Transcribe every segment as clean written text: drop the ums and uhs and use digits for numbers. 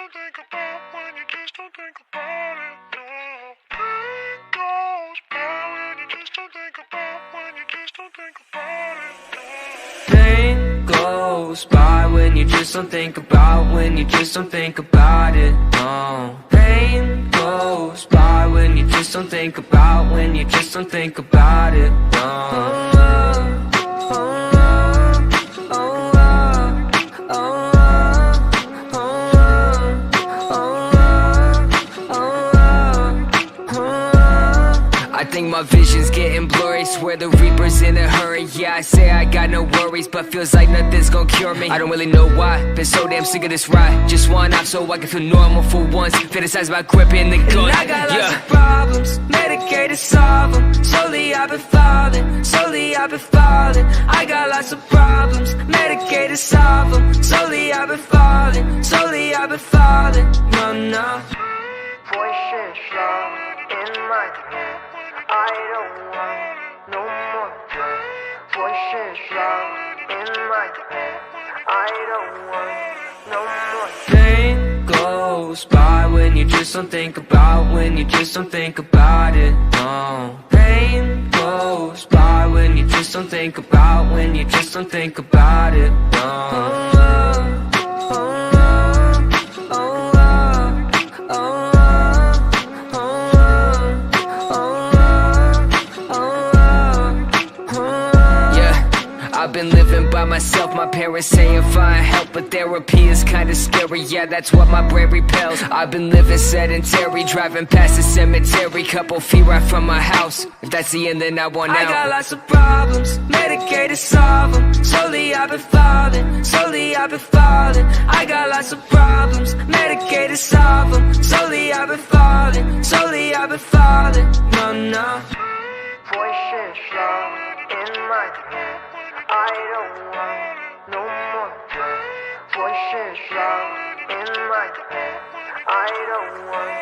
don't think about, when you just don't think about it, no. Pain goes by when you just don't think about, when you just don't think about it, no. Pain goes by when you just don't think about, when you just don't think about it, no. Pain goes by when you just don't think about, when you just don't think about it, no. I think my vision's getting blurry, swear the Reaper's in a hurry. Yeah, I say I got no worries, but feels like nothing's gonna cure me. I don't really know why, been so damn sick of this ride. Just one off so I can feel normal for once. Fantasize about gripping the gun. And I got lots of problems, medicated, solve them. Slowly I've been falling, slowly I've been falling. I got lots of problems, medicated, solve them. Slowly I've been falling, slowly I've been falling. No, no. Voices loud in my head, I don't want no more pain. Voices loud in my head, I don't want no more Pain goes by when you just don't think about, when you just don't think about it, no. Pain goes by when you just don't think about, when you just don't think about it, no. I've been living by myself, my parents saying find help, but therapy is kinda scary, yeah, that's what my brain repels. I've been living sedentary, driving past the cemetery, couple feet right from my house. If that's the end, then I want out. I got lots of problems, medicated, solve them. Slowly I've been falling, slowly I've been falling. I got lots of problems, medicated, solve them. Slowly I've been falling, slowly I've been falling. No, no. voices loud in my head, I don't want no more pain. Voices loud in my head, I don't want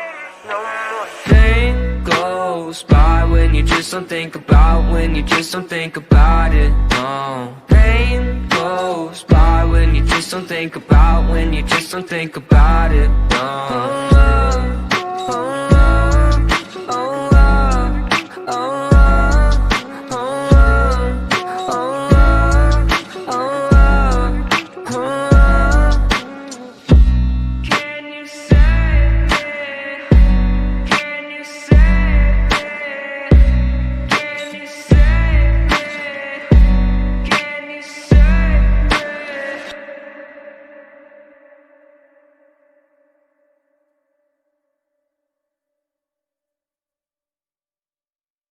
no more Pain goes by when you just don't think about, when you just don't think about it, no. Pain goes by when you just don't think about, when you just don't think about it, no.